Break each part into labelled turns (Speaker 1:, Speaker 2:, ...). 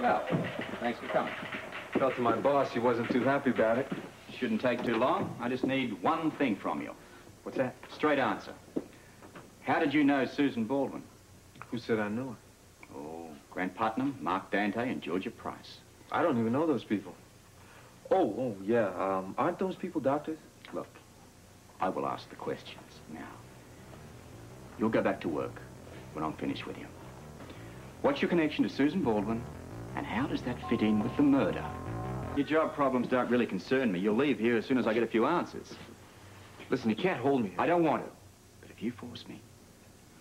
Speaker 1: Well, thanks for coming.
Speaker 2: Felt to my boss he wasn't too happy about it.
Speaker 1: Shouldn't take too long. I just need one thing from you.
Speaker 2: What's that?
Speaker 1: Straight answer. How did you know Susan Baldwin?
Speaker 2: Who said I knew her?
Speaker 1: Oh, Grant Putnam, Mark Dante, and Georgia Price.
Speaker 2: I don't even know those people. Oh, yeah. Aren't those people doctors?
Speaker 1: Look, I will ask the questions now. You'll go back to work when I'm finished with you. What's your connection to Susan Baldwin, and how does that fit in with the murder? Your job problems don't really concern me. You'll leave here as soon as I get a few answers.
Speaker 2: Listen, you can't hold me.
Speaker 1: I don't want to. But if you force me...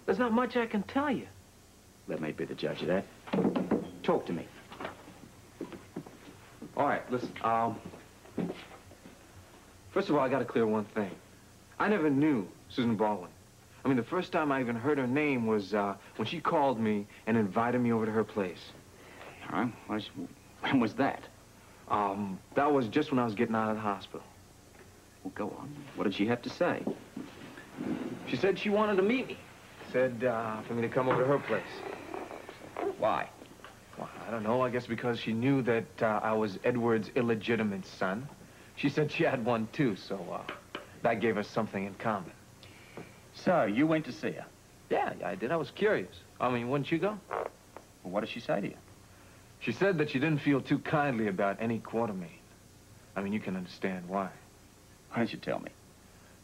Speaker 2: There's not much I can tell you.
Speaker 1: Let me be the judge of that. Talk to me.
Speaker 2: All right, listen, first of all, I gotta clear one thing. I never knew Susan Baldwin. I mean, the first time I even heard her name was, when she called me and invited me over to her place.
Speaker 1: All right, when was that?
Speaker 2: That was just when I was getting out of the hospital.
Speaker 1: Well, go on. What did she have to say?
Speaker 2: She said she wanted to meet me. Said, for me to come over to her place.
Speaker 1: Why?
Speaker 2: Well, I don't know. I guess because she knew that I was Edward's illegitimate son. She said she had one, too, so that gave us something in common.
Speaker 1: So, you went to see her?
Speaker 2: Yeah, I did. I was curious. I mean, wouldn't you go?
Speaker 1: Well, what did she say to you?
Speaker 2: She said that she didn't feel too kindly about any Quartermaine. I mean, you can understand why.
Speaker 1: Why don't you tell me?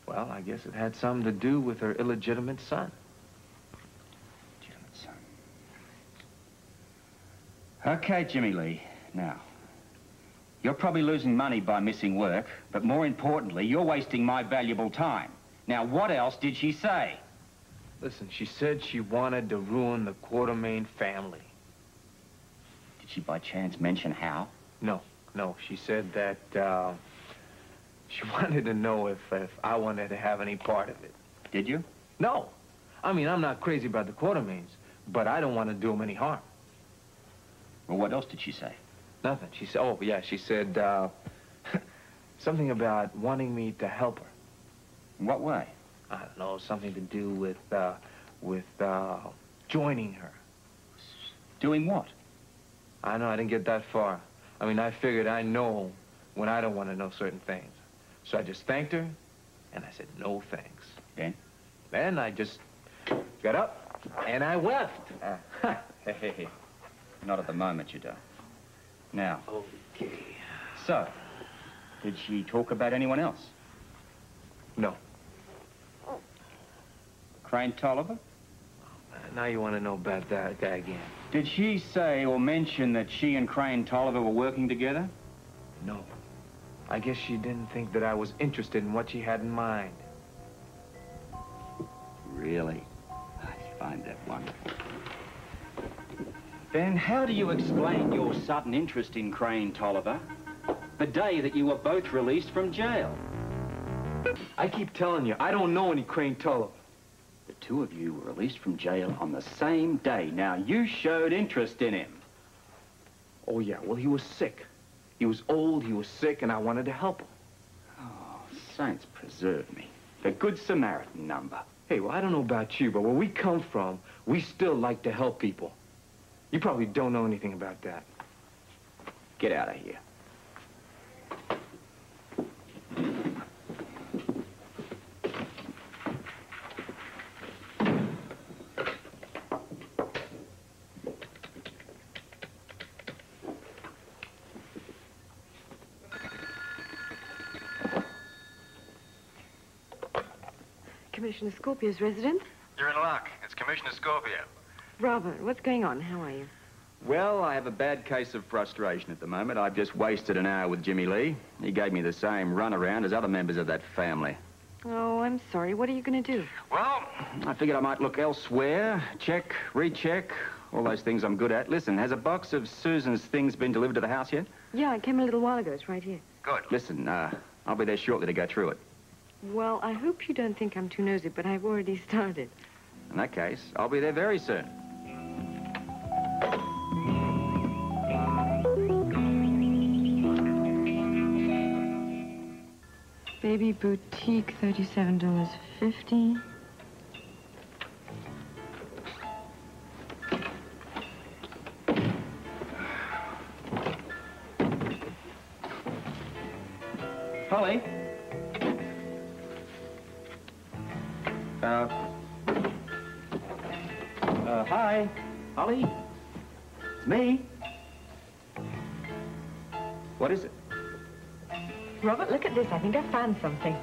Speaker 2: Well, I guess it had something to do with her illegitimate son.
Speaker 1: Illegitimate son. Okay, Jimmy Lee. Now, you're probably losing money by missing work, but more importantly, you're wasting my valuable time. Now, what else did she say?
Speaker 2: Listen, she said she wanted to ruin the Quartermaine family.
Speaker 1: Did she by chance mention how?
Speaker 2: No. She said that, she wanted to know if I wanted to have any part of it.
Speaker 1: Did you?
Speaker 2: No. I mean, I'm not crazy about the Quartermaines, but I don't want to do them any harm.
Speaker 1: Well, what else did she say?
Speaker 2: Nothing. She said, oh, yeah, she said, something about wanting me to help her.
Speaker 1: In what way?
Speaker 2: I don't know, something to do with joining her.
Speaker 1: Doing what?
Speaker 2: I know, I didn't get that far. I mean, I figured I know when I don't want to know certain things. So I just thanked her, and I said, no thanks.
Speaker 1: Then?
Speaker 2: Then I just got up, and I left.
Speaker 1: Hey. Not at the moment, you don't. Now.
Speaker 2: Okay.
Speaker 1: So, did she talk about anyone else?
Speaker 2: No.
Speaker 1: Crane Tolliver?
Speaker 2: Now you want to know about that guy again.
Speaker 1: Did she say or mention that she and Crane Tolliver were working together?
Speaker 2: No. I guess she didn't think that I was interested in what she had in mind.
Speaker 1: Really? I find that wonderful. Then how do you explain your sudden interest in Crane Tolliver the day that you were both released from jail?
Speaker 2: I keep telling you, I don't know any Crane Tolliver.
Speaker 1: The two of you were released from jail on the same day. Now, you showed interest in him.
Speaker 2: Oh, yeah. Well, he was sick. He was old, he was sick, and I wanted to help him.
Speaker 1: Oh, saints preserve me. The Good Samaritan number.
Speaker 2: Hey, well, I don't know about you, but where we come from, we still like to help people. You probably don't know anything about that.
Speaker 1: Get out of here.
Speaker 3: Commissioner Scorpio's residence?
Speaker 4: You're in luck. It's Commissioner Scorpio.
Speaker 3: Robert, what's going on? How are you?
Speaker 1: Well, I have a bad case of frustration at the moment. I've just wasted an hour with Jimmy Lee. He gave me the same runaround as other members of that family.
Speaker 3: Oh, I'm sorry. What are you going to do?
Speaker 4: Well,
Speaker 1: I figured I might look elsewhere, check, recheck, all those things I'm good at. Listen, has a box of Susan's things been delivered to the house yet?
Speaker 3: Yeah, it came a little while ago. It's right here.
Speaker 4: good.
Speaker 1: Listen, I'll be there shortly to go through it.
Speaker 3: Well, I hope you don't think I'm too nosy, but I've already started.
Speaker 1: In that case, I'll be there very soon.
Speaker 3: Baby Boutique, $37.50.
Speaker 1: Holly? Hi. Holly? It's me. What is it?
Speaker 3: Robert, look at this. I think I found something.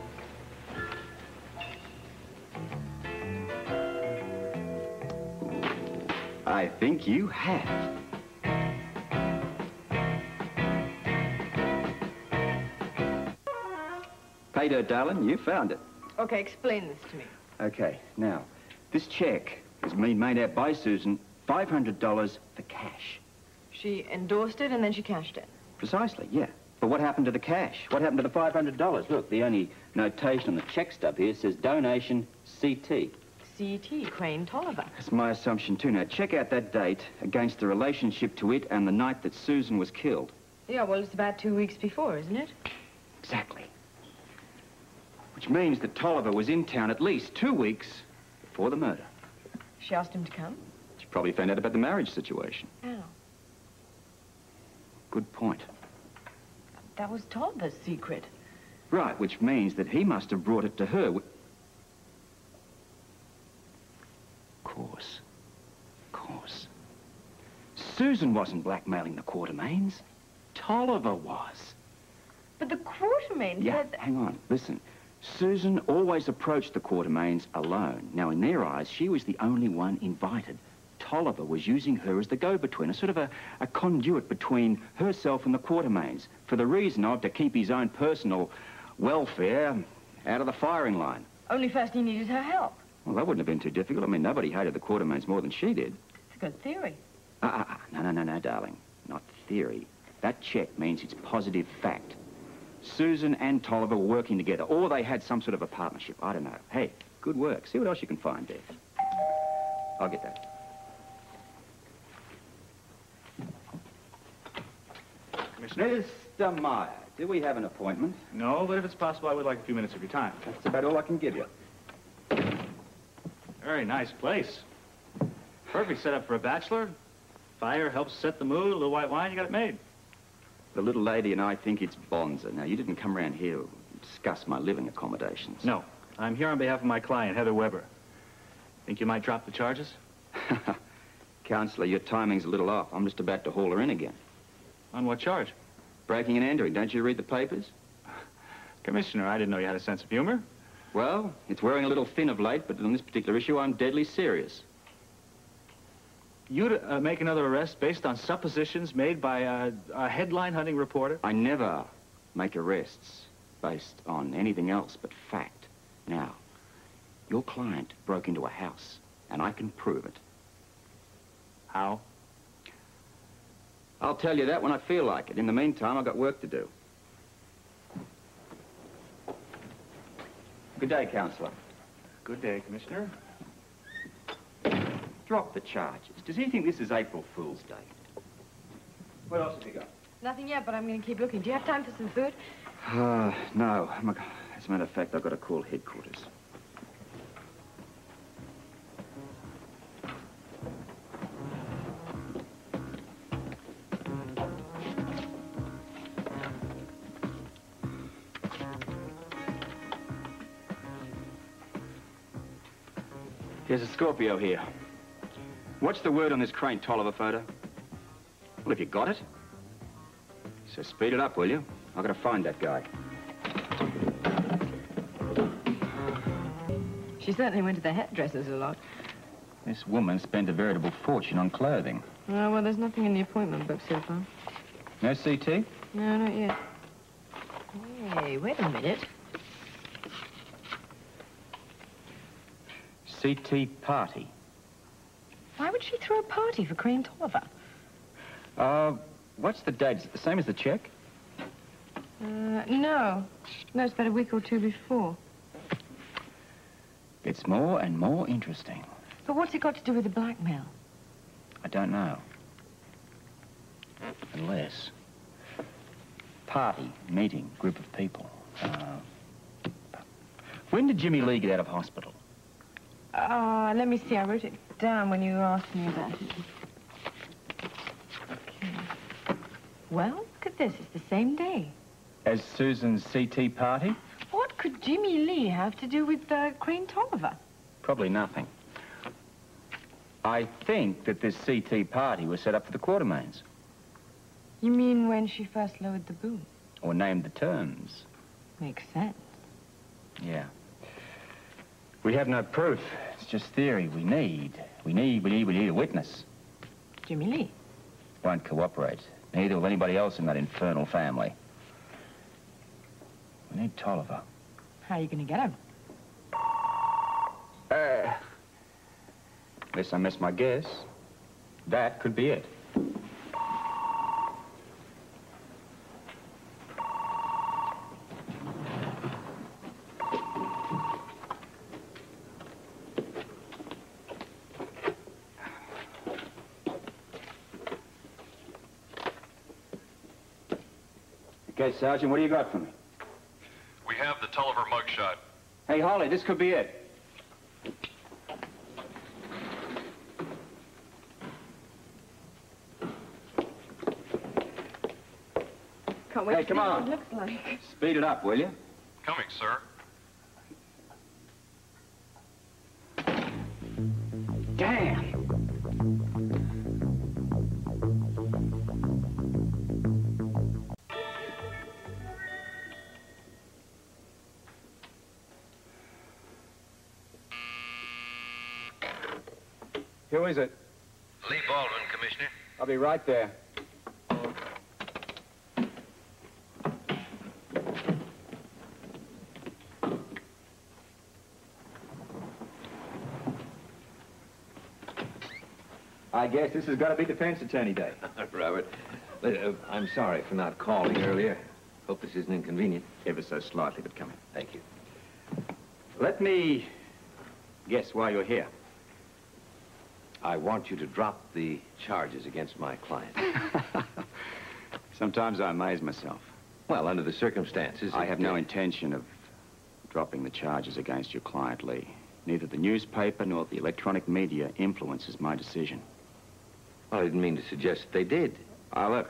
Speaker 1: I think you have. Pay dirt, darling. You found it.
Speaker 3: Okay, explain this to me.
Speaker 1: Okay, now, this check has been made out by Susan, $500 for cash.
Speaker 3: She endorsed it and then she cashed it.
Speaker 1: Precisely, yeah. But what happened to the cash? What happened to the $500? Look, the only notation on the check stub here says donation CT.
Speaker 3: CT, Crane Tolliver.
Speaker 1: That's my assumption, too. Now, check out that date against the relationship to it and the night that Susan was killed.
Speaker 3: Yeah, well, it's about 2 weeks before, isn't it?
Speaker 1: Exactly. Which means that Tolliver was in town at least 2 weeks before the murder.
Speaker 3: She asked him to come?
Speaker 1: She probably found out about the marriage situation.
Speaker 3: How?
Speaker 1: Good point.
Speaker 3: That was Tolliver's secret.
Speaker 1: Right, which means that he must have brought it to her. Course. Susan wasn't blackmailing the Quartermains. Tolliver was.
Speaker 3: But the Quartermains
Speaker 1: Yeah,
Speaker 3: said...
Speaker 1: hang on. Listen. Susan always approached the Quartermains alone. Now, in their eyes, she was the only one invited. Tolliver was using her as the go-between, a sort of a conduit between herself and the Quartermains, for the reason of to keep his own personal welfare out of the firing line.
Speaker 3: Only first he needed her help.
Speaker 1: Well, that wouldn't have been too difficult. I mean, nobody hated the Quartermains more than she did.
Speaker 3: It's a good theory.
Speaker 1: No, darling. Not theory. That check means it's positive fact. Susan and Tolliver were working together, or they had some sort of a partnership. I don't know. Hey, good work. See what else you can find there. I'll get that.
Speaker 2: Commissioner?
Speaker 1: Mr. Meyer, do we have an appointment?
Speaker 4: No, but if it's possible, I would like a few minutes of your time.
Speaker 1: That's about all I can give you.
Speaker 4: Very nice place. Perfect setup for a bachelor. Fire helps set the mood, a little white wine, you got it made.
Speaker 1: The little lady and I think it's bonza. Now, you didn't come around here to discuss my living accommodations.
Speaker 4: No, I'm here on behalf of my client, Heather Weber. Think you might drop the charges?
Speaker 1: Counselor, your timing's a little off. I'm just about to haul her in again.
Speaker 4: On what charge?
Speaker 1: Breaking and entering. Don't you read the papers?
Speaker 4: Commissioner, I didn't know you had a sense of humor.
Speaker 1: Well, it's wearing a little thin of late, but on this particular issue, I'm deadly serious.
Speaker 4: You'd make another arrest based on suppositions made by a headline-hunting reporter?
Speaker 1: I never make arrests based on anything else but fact. Now, your client broke into a house, and I can prove it.
Speaker 4: How?
Speaker 1: I'll tell you that when I feel like it. In the meantime, I've got work to do. Good day, Counselor.
Speaker 4: Good day, Commissioner.
Speaker 1: Drop the charges. Does he think this is April Fool's Day? What else have you got?
Speaker 3: Nothing yet, but I'm going to keep looking. Do you have time for some food?
Speaker 1: No. As a matter of fact, I've got to call headquarters. There's a Scorpio here. What's the word on this Crane Tolliver photo? Well, have you got it? So speed it up, will you? I've got to find that guy.
Speaker 3: She certainly went to the hairdressers a lot.
Speaker 1: This woman spent a veritable fortune on clothing.
Speaker 3: Oh, well, there's nothing in the appointment book so far.
Speaker 1: No CT?
Speaker 3: No, not yet. Hey, wait a minute.
Speaker 1: CT party.
Speaker 3: Why would she throw a party for Crane Tolliver?
Speaker 1: What's the date? Is it the same as the check?
Speaker 3: No. No, it's about a week or two before.
Speaker 1: It's more and more interesting.
Speaker 3: But what's it got to do with the blackmail?
Speaker 1: I don't know. Unless... Party, meeting, group of people. When did Jimmy Lee get out of hospital?
Speaker 3: Let me see. I wrote it down when you asked me about it. Okay. Well, look at this. It's the same day.
Speaker 1: As Susan's CT party?
Speaker 3: What could Jimmy Lee have to do with Crane Tolliver?
Speaker 1: Probably nothing. I think that this CT party was set up for the Quartermains.
Speaker 3: You mean when she first lowered the boom?
Speaker 1: Or named the terms.
Speaker 3: Makes sense.
Speaker 1: Yeah. We have no proof. It's just theory. We need a witness.
Speaker 3: Jimmy Lee.
Speaker 1: Won't cooperate. Neither will anybody else in that infernal family. We need Tolliver.
Speaker 3: How are you going to get him?
Speaker 1: Unless I miss my guess, that could be it. Okay, Sergeant, what do you got for me?
Speaker 5: We have the Tolliver mugshot.
Speaker 1: Hey, Holly, this could be it.
Speaker 3: Can't wait
Speaker 1: Hey,
Speaker 3: to
Speaker 1: come
Speaker 3: see
Speaker 1: on.
Speaker 3: what it looks like.
Speaker 1: Speed it up, will you?
Speaker 5: Coming, sir.
Speaker 1: Damn!
Speaker 2: Who is it?
Speaker 6: Lee Baldwin, Commissioner.
Speaker 2: I'll be right there.
Speaker 1: I guess this has got to be defense attorney day.
Speaker 6: Robert, I'm sorry for not calling earlier. Hope this isn't inconvenient.
Speaker 1: Ever so slightly, but come in.
Speaker 6: Thank you.
Speaker 1: Let me guess why you're here.
Speaker 6: I want you to drop the charges against my client.
Speaker 1: Sometimes I amaze myself.
Speaker 6: Well, under the circumstances...
Speaker 1: I have no intention of dropping the charges against your client, Lee. Neither the newspaper nor the electronic media influences my decision.
Speaker 6: Well, I didn't mean to suggest they did.
Speaker 1: Look,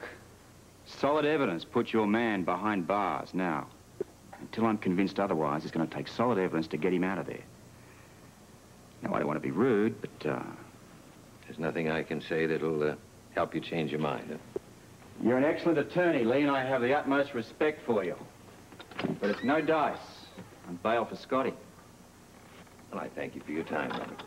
Speaker 1: solid evidence puts your man behind bars. Now, until I'm convinced otherwise, it's going to take solid evidence to get him out of there. Now, I don't want to be rude, but,
Speaker 6: There's nothing I can say that'll help you change your mind, huh?
Speaker 1: You're an excellent attorney, Lee, and I have the utmost respect for you. But it's no dice on bail for Scotty.
Speaker 6: Well, I thank you for your time, Robert.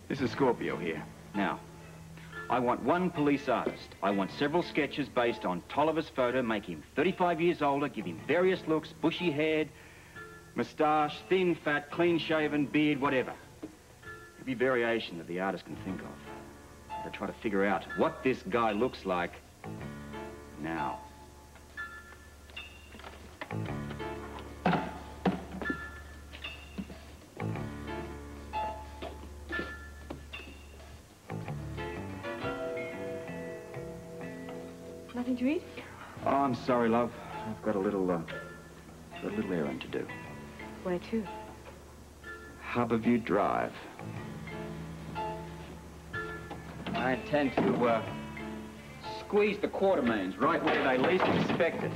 Speaker 1: This is Scorpio here. Now, I want one police artist. I want several sketches based on Tolliver's photo, make him 35 years older, give him various looks, bushy-haired, moustache, thin, fat, clean-shaven, beard, whatever. Every variation that the artist can think of. To try to figure out what this guy looks like now.
Speaker 3: Nothing to eat?
Speaker 1: Oh, I'm sorry, love. I've got a little errand to do.
Speaker 3: Where to?
Speaker 1: Harborview Drive. I intend to, squeeze the Quartermains right where they least expect it.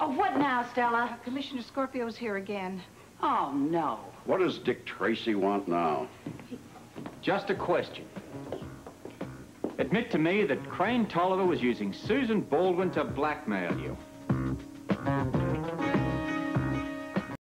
Speaker 7: Oh, what now, Stella? Commissioner Scorpio's here again. Oh, no.
Speaker 8: What does Dick Tracy want now?
Speaker 1: Just a question. Admit to me that Crane Tolliver was using Susan Baldwin to blackmail you.